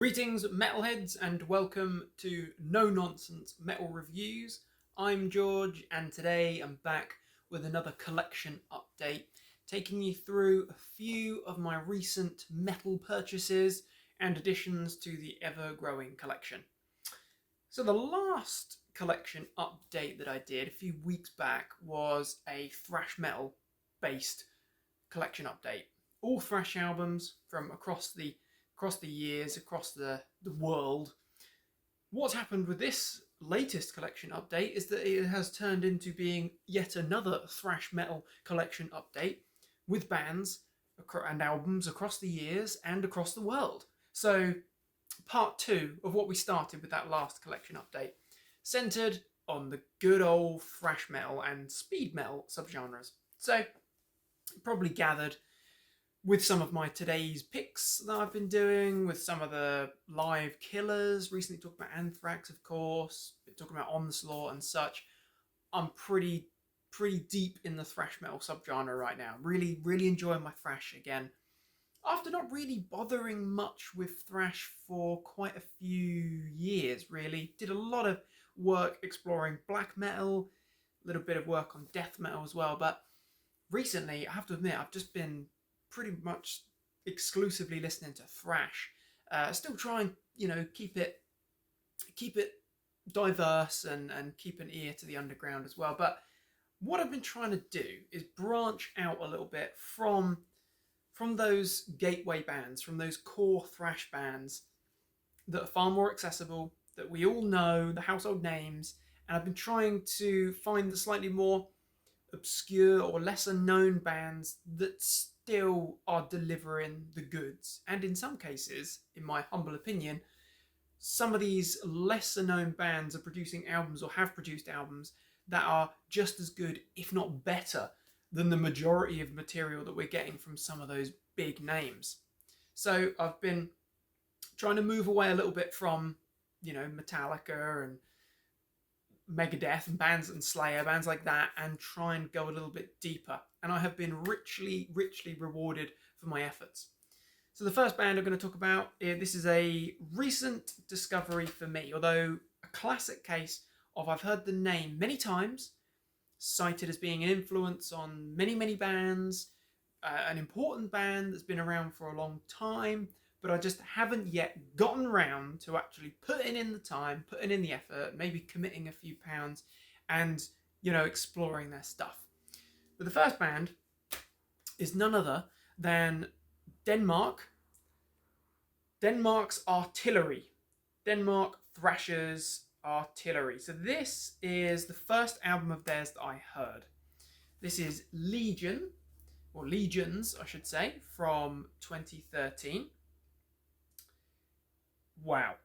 Greetings, metalheads, and welcome to No Nonsense Metal Reviews. I'm George, and today I'm back with another collection update, taking you through a few of my recent metal purchases and additions to the ever-growing collection. So the last collection update that I did a few weeks back was a thrash metal based collection update. All thrash albums from across the years, across the world. What's happened with this latest collection update is that it has turned into being yet another thrash metal collection update with bands and albums across the years and across the world. So part two of what we started with that last collection update, centered on the good old thrash metal and speed metal subgenres. So probably gathered with some of my today's picks that I've been doing, with some of the live killers, recently talked about Anthrax, of course, been talking about Onslaught and such. I'm pretty deep in the thrash metal subgenre right now. Really enjoying my thrash again. After not really bothering much with thrash for quite a few years, really. Did a lot of work exploring black metal, a little bit of work on death metal as well, but recently, I have to admit, I've just been pretty much exclusively listening to thrash. Still try and keep it diverse and keep an ear to the underground as well. But what I've been trying to do is branch out a little bit from those gateway bands, from those core thrash bands that are far more accessible, that we all know, the household names, and I've been trying to find the slightly more obscure or lesser known bands that still are delivering the goods. And in some cases, in my humble opinion, some of these lesser known bands are producing albums or have produced albums that are just as good, if not better, than the majority of material that we're getting from some of those big names. So I've been trying to move away a little bit from, Metallica and Megadeth and bands and Slayer, bands like that, and try and go a little bit deeper. And I have been richly rewarded for my efforts. So the first band I'm going to talk about, this is a recent discovery for me, although a classic case of I've heard the name many times, cited as being an influence on many bands, an important band that's been around for a long time, but I just haven't yet gotten round to actually putting in the time, putting in the effort, maybe committing a few pounds and, exploring their stuff. But the first band is none other than Denmark's Artillery. Denmark Thrashers Artillery. So this is the first album of theirs that I heard. This is Legion, or Legions, I should say, from 2013. Wow.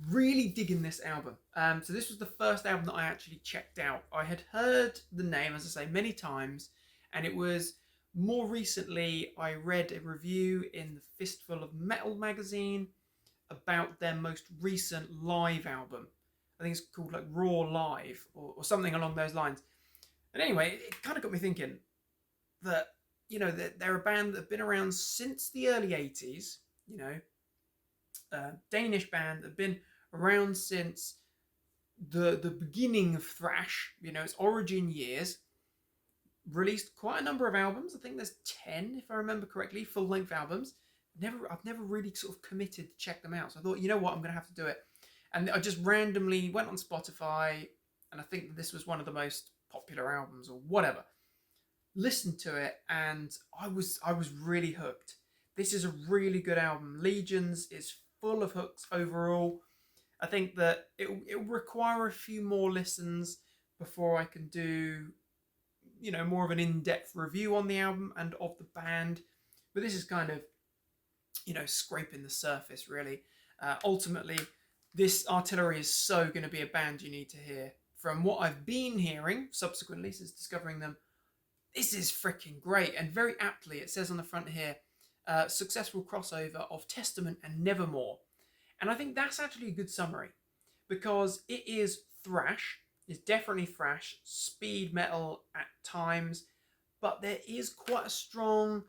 Really digging this album. So this was the first album that I actually checked out. I had heard the name, as I say, many times, and it was more recently I read a review in the Fistful of Metal magazine about their most recent live album. I think it's called like Raw Live or something along those lines. And anyway, it kind of got me thinking that, they're a band that have been around since the early 80s, Danish band that have been around since the beginning of thrash, its origin years. Released quite a number of albums. I think there's 10, if I remember correctly, full-length albums. I've never really sort of committed to check them out. So I thought, you know what, I'm going to have to do it. And I just randomly went on Spotify, and I think that this was one of the most popular albums or whatever. Listened to it, and I was really hooked. This is a really good album. Legions is full of hooks overall. I think that it will require a few more listens before I can do, more of an in-depth review on the album and of the band. But this is kind of, scraping the surface, really. Ultimately, this Artillery is so going to be a band you need to hear. From what I've been hearing subsequently since discovering them, this is freaking great. And very aptly, it says on the front here, successful crossover of Testament and Nevermore. And I think that's actually a good summary, because it is thrash. It's definitely thrash, speed metal at times, but there is quite a strong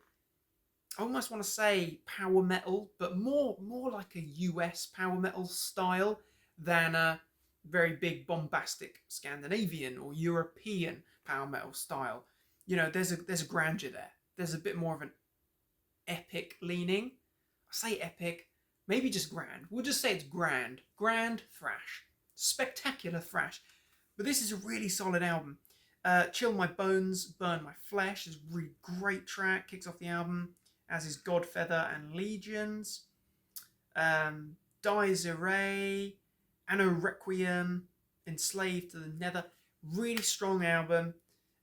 I almost want to say power metal, but more like a US power metal style than a very big bombastic Scandinavian or European power metal style. You know, there's a grandeur there. There's a bit more of an epic leaning. I say epic, maybe just grand. We'll just say it's grand. Grand thrash. Spectacular thrash. But this is a really solid album. Chill My Bones, Burn My Flesh is a really great track. Kicks off the album, as is Godfeather and Legions. Dies Array, Anno Requiem, Enslaved to the Nether. Really strong album.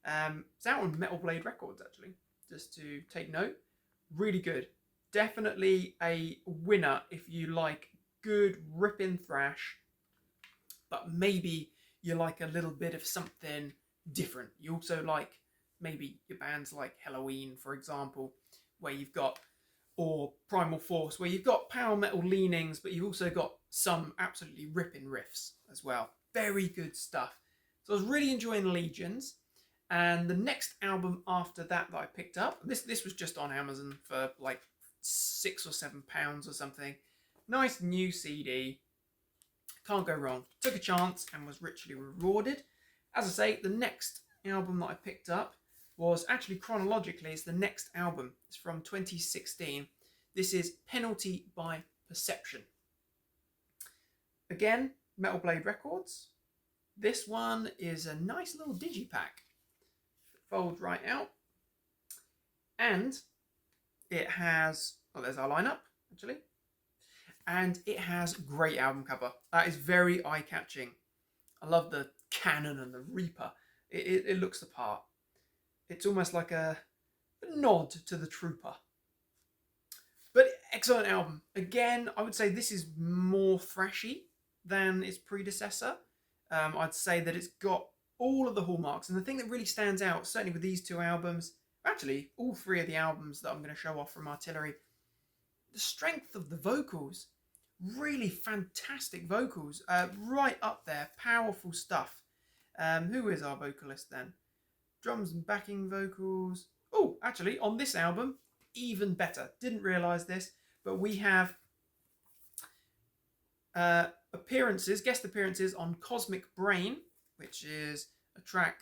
It's out on Metal Blade Records, actually, just to take note. Really good. Definitely a winner if you like good ripping thrash, but maybe you like a little bit of something different. You also like maybe your bands like Halloween, for example, where you've got, or Primal Force, where you've got power metal leanings, but you've also got some absolutely ripping riffs as well. Very good stuff. So I was really enjoying Legions. And the next album after that I picked up, this was just on Amazon for like £6 or £7 or something. Nice new CD. Can't go wrong. Took a chance and was richly rewarded. As I say, the next album that I picked up was actually chronologically, it's the next album. It's from 2016. This is Penalty by Perception. Again, Metal Blade Records. This one is a nice little digipack. Folds right out. And it has, well, there's our lineup, actually. And it has great album cover. That is very eye-catching. I love the cannon and the Reaper. It looks the part. It's almost like a nod to the Trooper. But excellent album. Again, I would say this is more thrashy than its predecessor. I'd say that it's got all of the hallmarks. And the thing that really stands out, certainly with these two albums, actually all three of the albums that I'm going to show off from Artillery, the strength of the vocals. Really fantastic vocals. Right up there. Powerful stuff. Who is our vocalist then? Drums and backing vocals. Oh, actually, on this album, even better. Didn't realise this, but we have guest appearances on Cosmic Brain, which is a track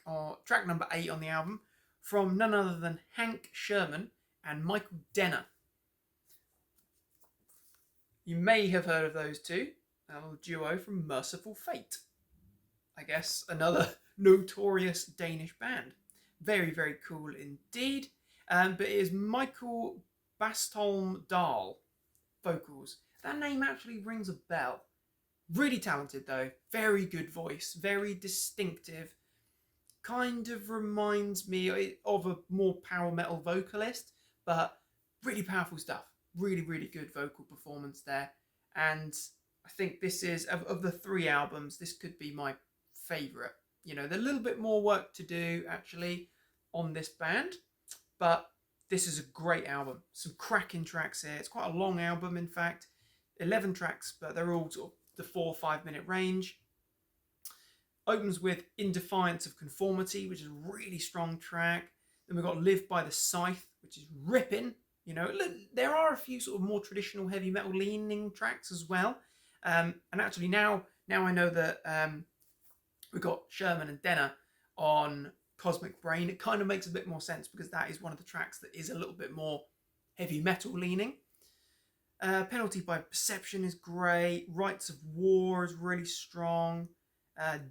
number 8 on the album, from none other than Hank Sherman and Michael Denner. You may have heard of those two, a little duo from Merciful Fate. I guess another notorious Danish band. Very, very cool indeed. But it is Michael Bastholm Dahl vocals. That name actually rings a bell. Really talented though. Very good voice. Very distinctive. Kind of reminds me of a more power metal vocalist, but really powerful stuff. Really, really good vocal performance there. And I think this is, of the 3 albums, this could be my favourite. You know, there's a little bit more work to do, actually, on this band. But this is a great album. Some cracking tracks here. It's quite a long album, in fact. 11 tracks, but they're all sort of the 4 or 5 minute range. Opens with In Defiance of Conformity, which is a really strong track. Then we've got Live by the Scythe, which is ripping. You know, there are a few sort of more traditional heavy metal leaning tracks as well. And actually now I know that we've got Sherman and Denner on Cosmic Brain. It kind of makes a bit more sense because that is one of the tracks that is a little bit more heavy metal leaning. Penalty by Perception is great. Rights of War is really strong.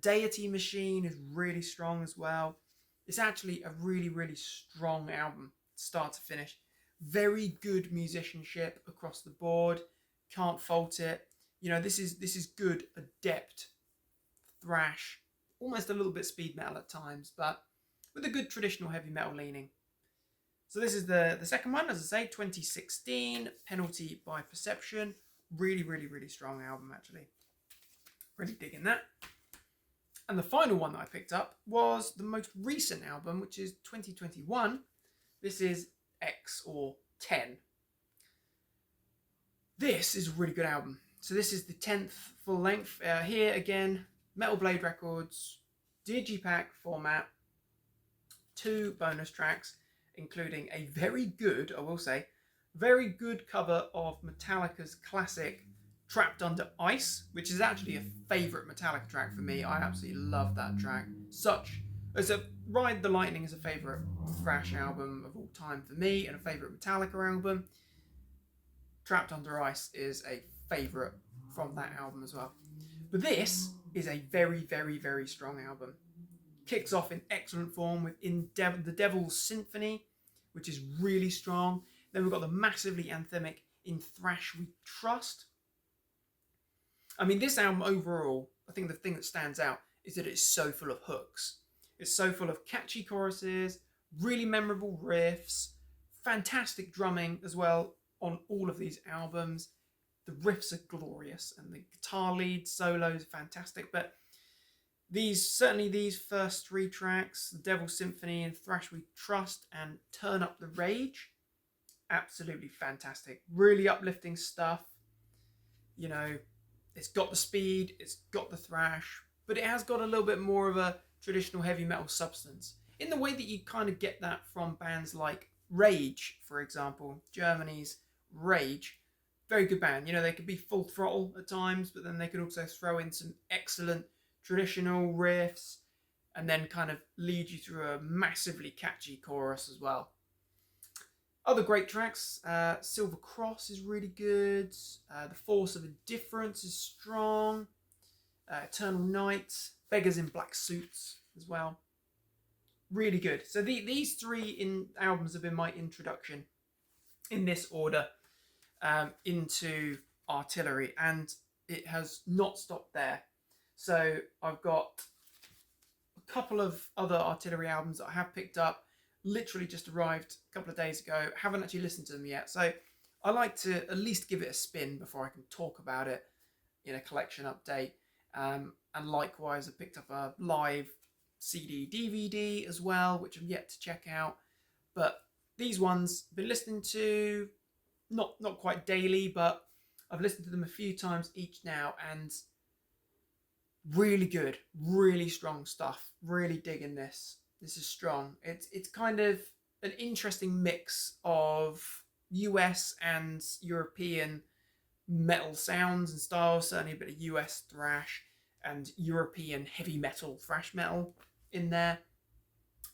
Deity Machine is really strong as well. It's actually a really, really strong album, start to finish. Very good musicianship across the board. Can't fault it. You know, this is good, adept thrash, almost a little bit speed metal at times, but with a good traditional heavy metal leaning. So this is the second one, as I say, 2016, Penalty by Perception. Really, really, really strong album, actually. Really digging that. And the final one that I picked up was the most recent album, which is 2021. This is X or 10. This is a really good album. So this is the 10th full length. Here again, Metal Blade Records, digipack format, 2 bonus tracks, including a very good, I will say, Very good cover of Metallica's classic Trapped Under Ice, which is actually a favourite Metallica track for me. I absolutely love that track. Ride the Lightning is a favourite thrash album of all time for me, and a favourite Metallica album. Trapped Under Ice is a favourite from that album as well. But this is a very, very, very strong album. Kicks off in excellent form with The Devil's Symphony, which is really strong. Then we've got the massively anthemic In Thrash We Trust. I mean, this album overall, I think the thing that stands out is that it's so full of hooks. It's so full of catchy choruses, really memorable riffs, fantastic drumming as well on all of these albums. The riffs are glorious and the guitar lead solos are fantastic. But these first three tracks, The Devil's Symphony and Thrash We Trust and Turn Up the Rage, absolutely fantastic. Really uplifting stuff. You know, it's got the speed, it's got the thrash, but it has got a little bit more of a traditional heavy metal substance, in the way that you kind of get that from bands like Rage, for example. Germany's Rage, very good band. You know, they could be full throttle at times, but then they could also throw in some excellent traditional riffs and then kind of lead you through a massively catchy chorus as well. Other great tracks, Silver Cross is really good, The Force of Indifference is strong, Eternal Night, Beggars in Black Suits as well. Really good. So these three albums have been my introduction in this order into Artillery, and it has not stopped there. So I've got a couple of other Artillery albums that I have picked up, literally just arrived a couple of days ago. Haven't actually listened to them yet, so I like to at least give it a spin before I can talk about it in a collection update. And likewise, I picked up a live CD DVD as well, which I'm yet to check out. But these ones I've been listening to not quite daily, but I've listened to them a few times each now, and really good, really strong stuff. Really digging this. This is strong. It's kind of an interesting mix of US and European metal sounds and styles, certainly a bit of US thrash and European heavy metal, thrash metal in there.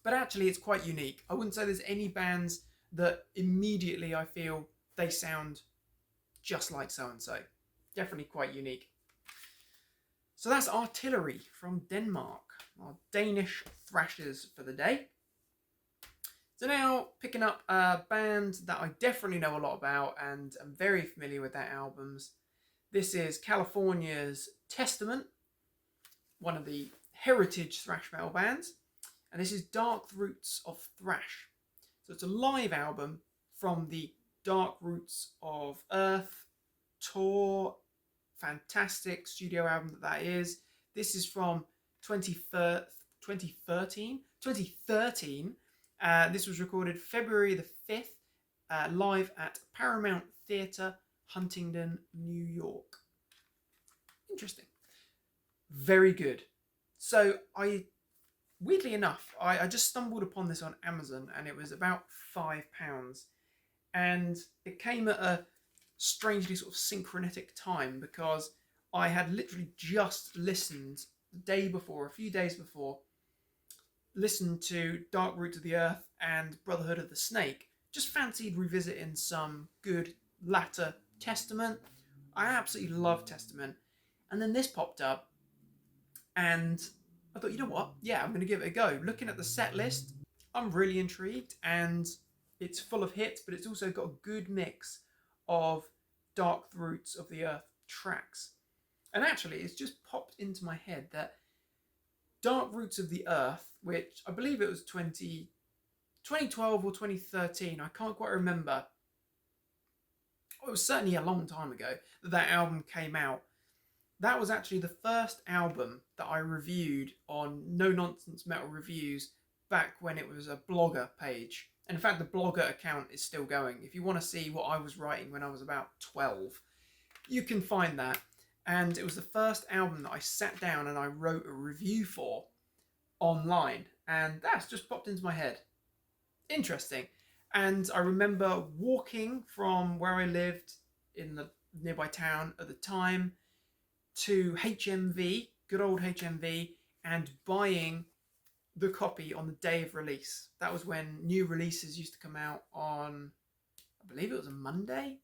But actually it's quite unique. I wouldn't say there's any bands that immediately I feel they sound just like so-and-so. Definitely quite unique. So that's Artillery from Denmark, our Danish thrashers for the day. So now picking up a band that I definitely know a lot about and I'm very familiar with their albums. This is California's Testament, one of the heritage thrash metal bands, and this is Dark Roots of Thrash. So it's a live album from the Dark Roots of Earth tour. Fantastic studio album that is. This is from 2013. This was recorded February the 5th, live at Paramount Theatre, Huntington, New York. Interesting. Very good. So weirdly enough, I just stumbled upon this on Amazon and it was about £5. And it came at a strangely sort of synchronistic time, because I had literally just listened the day before, a few days before, listened to Dark Roots of the Earth and Brotherhood of the Snake. Just fancied revisiting some good latter Testament. I absolutely love Testament. And then this popped up and I thought, you know what? Yeah, I'm going to give it a go. Looking at the set list, I'm really intrigued, and it's full of hits, but it's also got a good mix of Dark Roots of the Earth tracks. And actually, it's just popped into my head that Dark Roots of the Earth, which I believe it was 2012 or 2013, I can't quite remember. It was certainly a long time ago that album came out. That was actually the first album that I reviewed on No Nonsense Metal Reviews back when it was a blogger page. And in fact, the blogger account is still going. If you want to see what I was writing when I was about 12, you can find that. And it was the first album that I sat down and I wrote a review for online. And that's just popped into my head. Interesting. And I remember walking from where I lived in the nearby town at the time to HMV, good old HMV, and buying the copy on the day of release. That was when new releases used to come out on, I believe it was a Monday.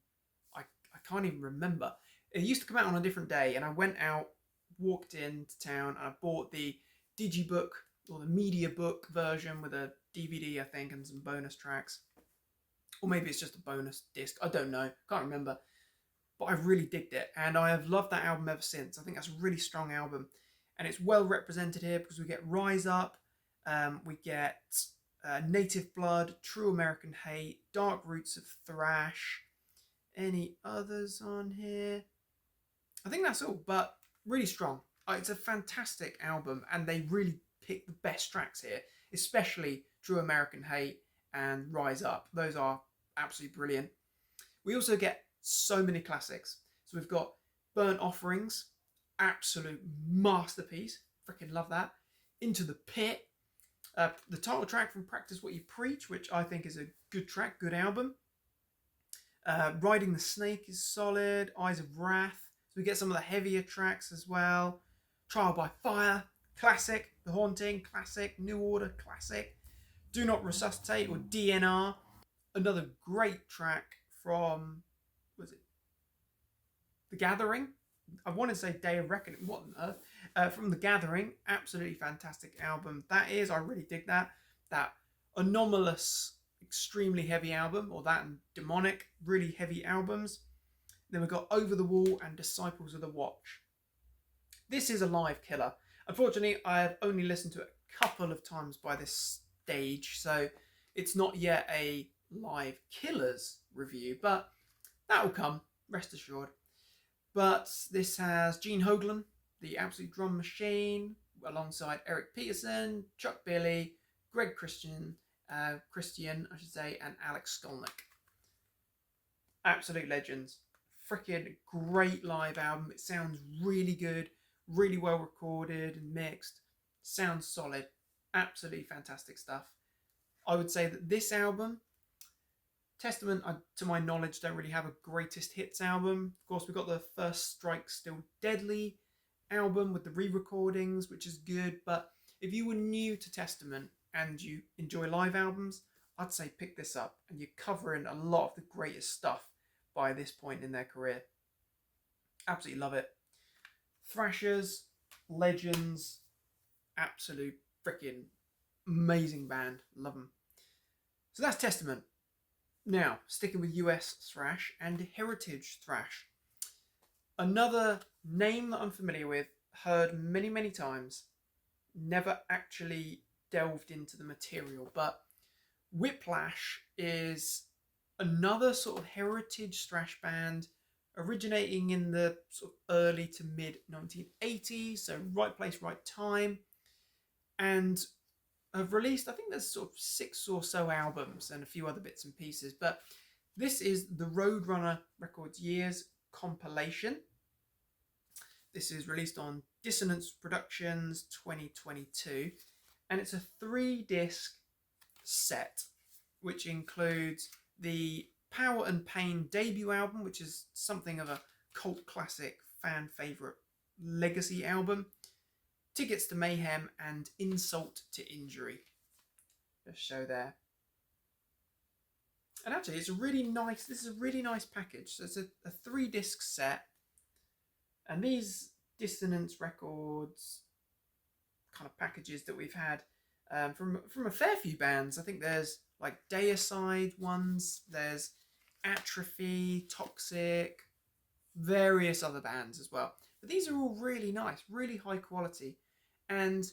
I can't even remember. It used to come out on a different day, and I went out, walked into town, and I bought the digibook or the media book version with a DVD, I think, and some bonus tracks. Or maybe it's just a bonus disc. I don't know. Can't remember. But I really digged it, and I have loved that album ever since. I think that's a really strong album, and it's well represented here because we get Rise Up, we get Native Blood, True American Hate, Dark Roots of Thrash. Any others on here? I think that's all, but really strong. It's a fantastic album, and they really pick the best tracks here, especially True American Hate and Rise Up. Those are absolutely brilliant. We also get so many classics. So we've got Burnt Offerings, absolute masterpiece. Freaking love that. Into the Pit, the title track from Practice What You Preach, which I think is a good track, good album. Riding the Snake is solid. Eyes of Wrath. So we get some of the heavier tracks as well. Trial by Fire, classic. The Haunting, classic. New Order, classic. Do Not Resuscitate, or DNR, another great track from, was it The Gathering? I want to say Day of Reckoning. What on earth? From The Gathering, absolutely fantastic album. That is, I really dig that. That anomalous, extremely heavy album, or that and Demonic, really heavy albums. Then we've got Over the Wall and Disciples of the Watch. This is a live killer. Unfortunately, I have only listened to it a couple of times by this stage, so it's not yet a live killers review, but that will come, rest assured. But this has Gene Hoglan, the Absolute Drum Machine, alongside Eric Peterson, Chuck Billy, Greg Christian, I should say, and Alex Skolnick. Absolute legends. Freaking great live album. It sounds really good, really well recorded and mixed. Sounds solid. Absolutely fantastic stuff. I would say that this album, Testament, to my knowledge, don't really have a greatest hits album. Of course, we've got the First Strike Still Deadly album with the re-recordings, which is good. But if you were new to Testament and you enjoy live albums, I'd say pick this up, and you're covering a lot of the greatest stuff by this point in their career. Absolutely love it. Thrashers, legends, absolute freaking amazing band. Love them. So that's Testament. Now, sticking with US thrash and heritage thrash. Another name that I'm familiar with, heard many, many times, never actually delved into the material, but Whiplash is another sort of heritage thrash band originating in the sort of early to mid 1980s, so right place, right time, and have released, I think there's sort of 6 or so albums and a few other bits and pieces, but this is the Roadrunner Records Years compilation. This is released on Dissonance Productions 2022, and it's a 3-disc set, which includes the Power and Pain debut album, which is something of a cult classic, fan favourite legacy album, Tickets to Mayhem, and Insult to Injury. Just show there. And actually, it's a really nice, this is a really nice package. So it's a 3-disc set, and these Dissonance Records kind of packages that we've had from a fair few bands. I think there's like Deicide ones, there's Atrophy, Toxic, various other bands as well. But these are all really nice, really high quality. And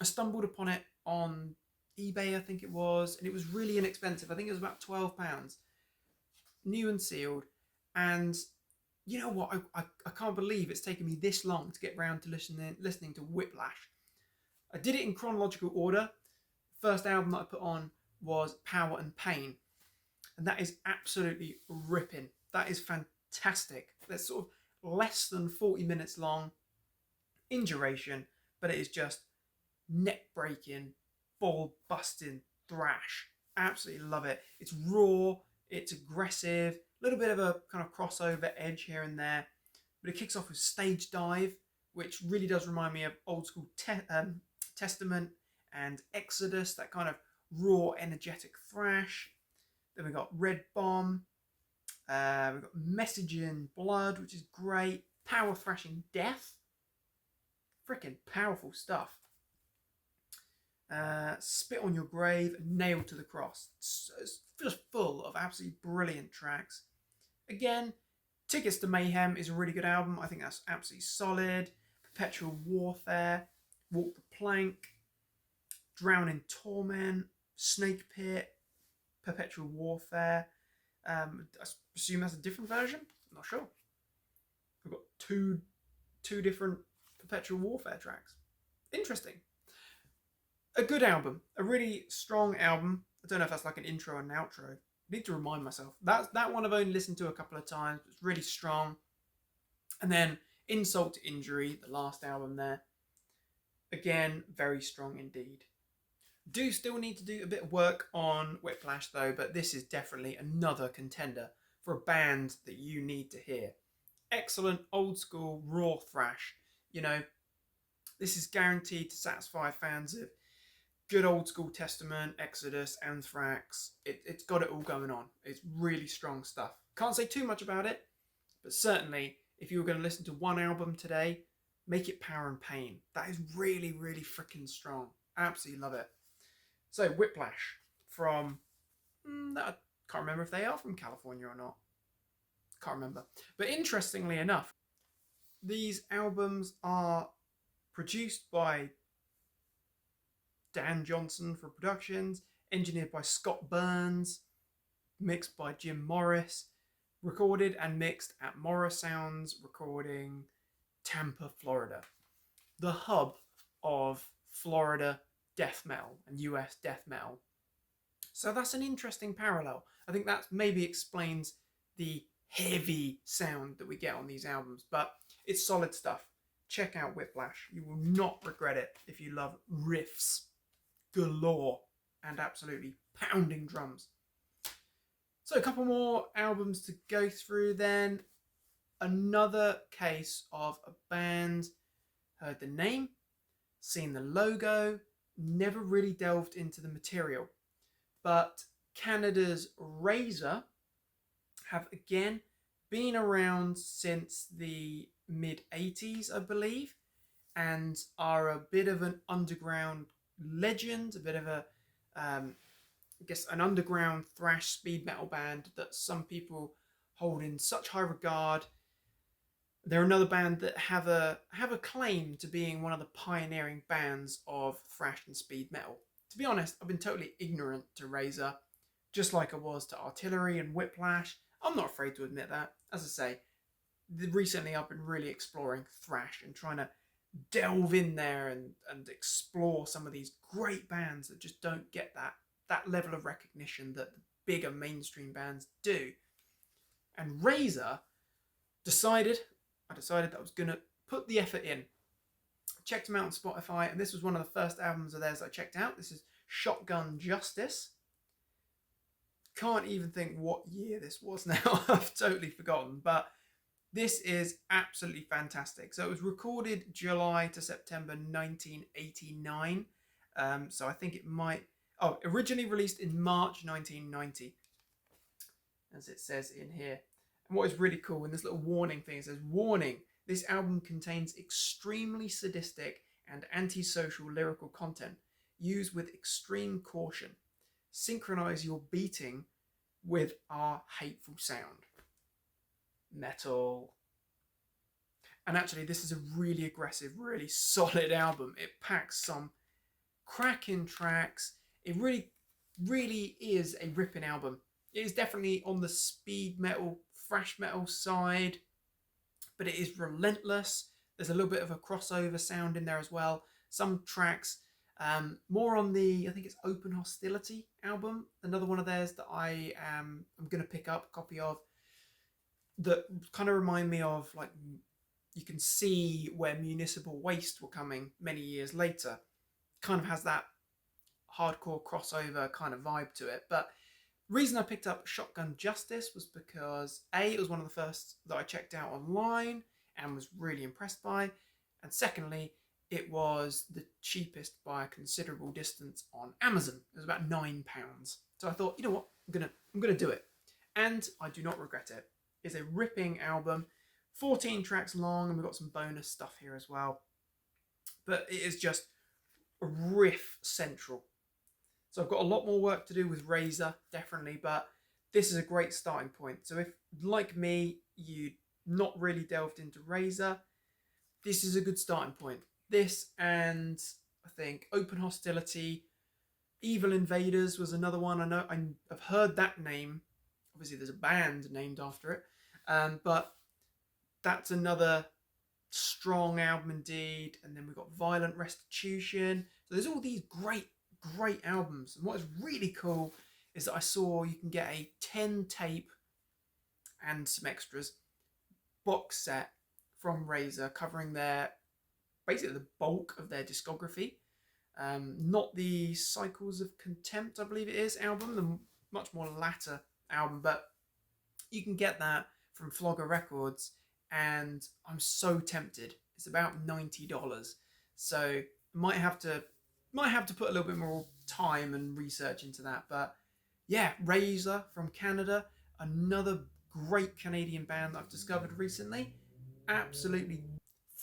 I stumbled upon it on eBay, I think it was, and it was really inexpensive. I think it was about £12, new and sealed. And you know what? I can't believe it's taken me this long to get round to listening to Whiplash. I did it in chronological order. First album that I put on was Power and Pain, and that is absolutely ripping. That is fantastic. That's sort of less than 40 minutes long in duration, but it is just neck-breaking, ball-busting thrash. Absolutely love it. It's raw, it's aggressive, a little bit of a kind of crossover edge here and there, but it kicks off with Stage Dive, which really does remind me of old school Testament and Exodus, that kind of raw, energetic thrash. Then we've got Red Bomb, we've got Message in Blood, which is great. Power Thrashing Death, freaking powerful stuff. Spit on Your Grave, Nailed to the Cross. It's just full of absolutely brilliant tracks. Again, Tickets to Mayhem is a really good album. I think that's absolutely solid. Perpetual Warfare, Walk the Plank, Drown in Torment, Snake Pit, Perpetual Warfare. I presume that's a different version. I'm not sure. We've got two different Perpetual Warfare tracks. Interesting. A good album, a really strong album. I don't know if that's like an intro and an outro. I need to remind myself. That one I've only listened to a couple of times. It's really strong. And then Insult to Injury, the last album there. Again, very strong indeed. Do still need to do a bit of work on Whiplash though, but this is definitely another contender for a band that you need to hear. Excellent old school raw thrash. You know, this is guaranteed to satisfy fans of good old school Testament, Exodus, Anthrax. It's got it all going on. It's really strong stuff. Can't say too much about it, but certainly if you were going to listen to one album today, make it Power and Pain. That is really, really freaking strong. Absolutely love it. So Whiplash from, I can't remember if they are from California or not. Can't remember. But interestingly enough, these albums are produced by Dan Johnson for productions, engineered by Scott Burns, mixed by Jim Morris, recorded and mixed at Morris Sounds Recording, Tampa, Florida. The hub of Florida death metal and US death metal. So that's an interesting parallel. I think that maybe explains the heavy sound that we get on these albums, but it's solid stuff. Check out Whiplash. You will not regret it if you love riffs galore and absolutely pounding drums. So a couple more albums to go through then. Another case of a band, heard the name, seen the logo, never really delved into the material. But Canada's Razer have again been around since the mid-80s, I believe, and are a bit of an underground legend, a bit of a, I guess, an underground thrash speed metal band that some people hold in such high regard. They're another band that have a claim to being one of the pioneering bands of thrash and speed metal. To be honest, I've been totally ignorant to Razer, just like I was to Artillery and Whiplash. I'm not afraid to admit that. As I say, recently I've been really exploring thrash and trying to delve in there and explore some of these great bands that just don't get that level of recognition that the bigger mainstream bands do. And Razer I decided that I was going to put the effort in. Checked them out on Spotify, and this was one of the first albums of theirs I checked out. This is Shotgun Justice. Can't even think what year this was now. I've totally forgotten, but this is absolutely fantastic. So it was recorded July to September 1989. So I think it might... Oh, originally released in March 1990, as it says in here. And what is really cool in this little warning thing, it says, warning, this album contains extremely sadistic and antisocial lyrical content used with extreme caution. Synchronize your beating with our hateful sound. Metal. And actually, this is a really aggressive, really solid album. It packs some cracking tracks. It really, really is a ripping album. It is definitely on the speed metal, thrash metal side, but it is relentless. There's a little bit of a crossover sound in there as well. Some tracks, more on the, I think it's Open Hostility album, another one of theirs that I'm going to pick up a copy of, that kind of remind me of, like, you can see where Municipal Waste were coming many years later. Kind of has that hardcore crossover kind of vibe to it. But reason I picked up Shotgun Justice was because A, it was one of the first that I checked out online and was really impressed by, and secondly, it was the cheapest by a considerable distance on Amazon. It was about £9. So I thought, you know what, I'm gonna do it, and I do not regret it. It's a ripping album, 14 tracks long, and we've got some bonus stuff here as well. But it is just riff central. So I've got a lot more work to do with Razer, definitely, but this is a great starting point. So if, like me, you not really delved into Razer, this is a good starting point. This, and I think Open Hostility, Evil Invaders was another one. I know I've heard that name. Obviously, there's a band named after it, but that's another strong album indeed. And then we've got Violent Restitution. So there's all these great albums. And what is really cool is that I saw you can get a 10 tape and some extras box set from Razer covering their basically the bulk of their discography. Not the Cycles of Contempt, I believe it is, album, the much more latter album, but you can get that from Flogger Records, and I'm so tempted. It's about $90, so might have to put a little bit more time and research into that. But yeah, Razer from Canada, another great Canadian band that I've discovered recently. Absolutely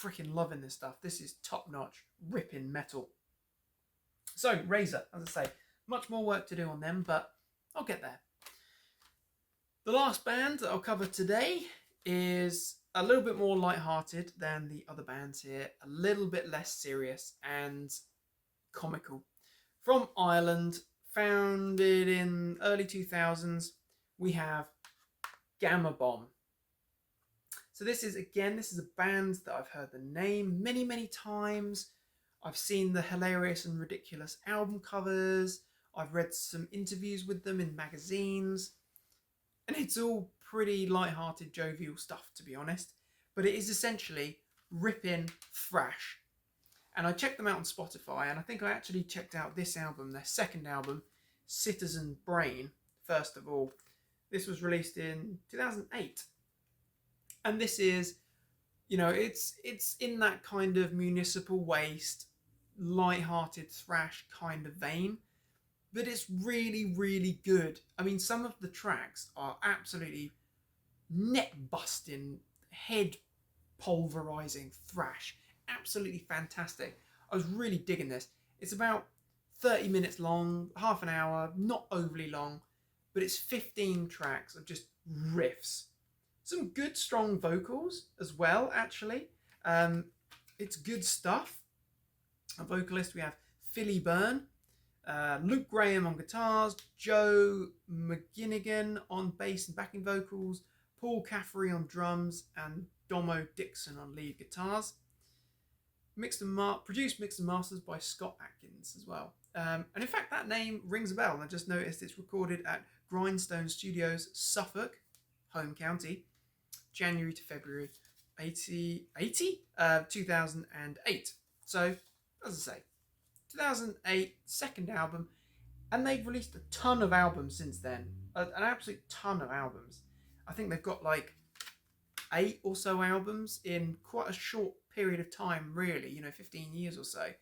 freaking loving this stuff. This is top-notch ripping metal. So Razer, as I say, much more work to do on them, but I'll get there. The last band that I'll cover today is a little bit more lighthearted than the other bands here, a little bit less serious and comical. From Ireland, founded in early 2000s, we have Gamma Bomb. So this is a band that I've heard the name many times. I've seen the hilarious and ridiculous album covers. I've read some interviews with them in magazines. And it's all pretty light-hearted, jovial stuff, to be honest. But it is essentially ripping thrash. And I checked them out on Spotify, and I think I actually checked out this album, their second album, Citizen Brain, first of all. This was released in 2008. And this is, you know, it's in that kind of municipal waste, light-hearted thrash kind of vein. But it's really good. I mean, some of the tracks are absolutely neck-busting, head-pulverizing thrash. Absolutely fantastic. I was really digging this. It's about 30 minutes long, half an hour, not overly long, but it's 15 tracks of just riffs. Some good, strong vocals as well, actually. It's good stuff. A vocalist, we have Philly Byrne, Luke Graham on guitars, Joe McGinnigan on bass and backing vocals, Paul Caffery on drums, and Domo Dixon on lead guitars. Produced, mixed and mastered by Scott Atkins as well. And in fact, that name rings a bell. I just noticed it's recorded at Grindstone Studios, Suffolk, home county, January to February 2008. So, as I say, 2008, second album, and they've released a ton of albums since then. An absolute ton of albums. I think they've got like 8 or so albums in quite a short period of time, really, 15 years or so.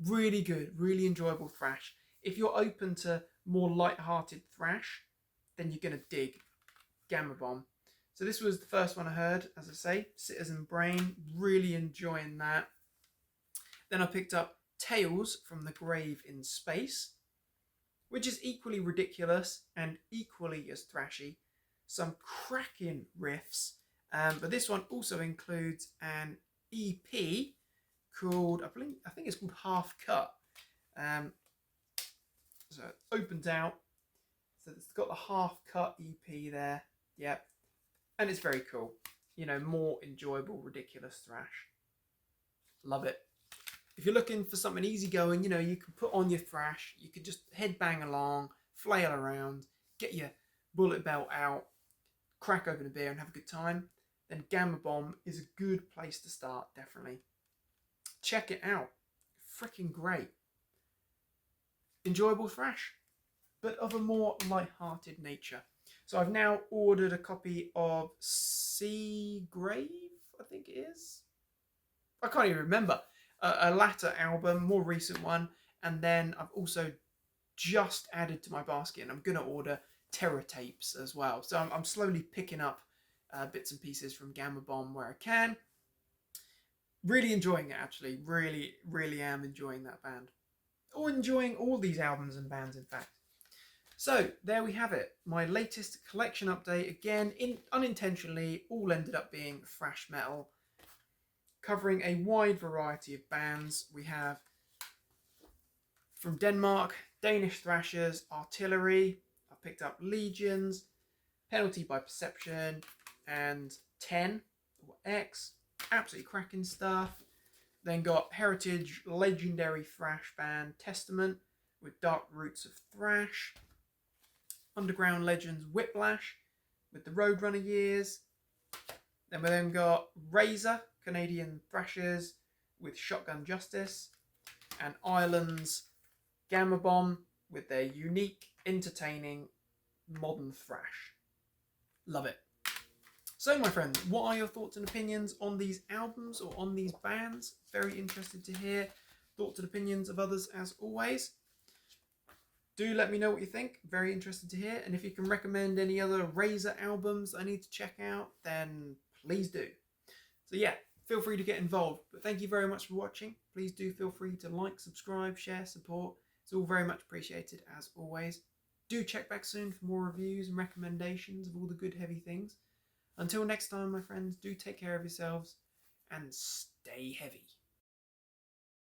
Really good, really enjoyable thrash. If you're open to more light-hearted thrash, then you're going to dig Gamma Bomb. So this was the first one I heard, as I say, Citizen Brain, really enjoying that. Then I picked up Tales from the Grave in Space, which is equally ridiculous and equally as thrashy. Some cracking riffs, but this one also includes an EP called, I think it's called Half Cut. So it opens out, so it's got the Half Cut EP there, yep, and it's very cool. More enjoyable, ridiculous thrash. Love it. If you're looking for something easygoing, you can put on your thrash, you could just headbang along, flail around, get your bullet belt out, crack open a beer and have a good time, then Gamma Bomb is a good place to start, definitely. Check it out. Freaking great. enjoyable thrash, but of a more light-hearted nature. So I've now ordered a copy of Seagrave, I think it is. I can't even remember. A latter album, more recent one, and then I've also just added to my basket, and I'm going to order Terror Tapes as well. So I'm slowly picking up bits and pieces from Gamma Bomb where I can. Really enjoying it, actually. Really, really am enjoying that band. Or enjoying all these albums and bands, in fact. So, there we have it. My latest collection update. Again, unintentionally, all ended up being thrash metal. Covering a wide variety of bands. We have, from Denmark, Danish thrashers, Artillery. I picked up Legions, Penalty by Perception, and 10 or X. Absolutely cracking stuff. Then got Heritage legendary thrash band Testament with Dark Roots of Thrash. Underground Legends Whiplash with the Roadrunner Years. Then we got Razer, Canadian thrashers with Shotgun Justice. And Ireland's Gamma Bomb with their unique, entertaining, modern thrash. Love it. So, my friends, what are your thoughts and opinions on these albums or on these bands? Very interested to hear thoughts and opinions of others as always. Do let me know what you think. Very interested to hear. And if you can recommend any other Razer albums I need to check out, then please do. So yeah, feel free to get involved. But thank you very much for watching. Please do feel free to like, subscribe, share, support. It's all very much appreciated as always. Do check back soon for more reviews and recommendations of all the good heavy things. Until next time, my friends, do take care of yourselves and stay heavy.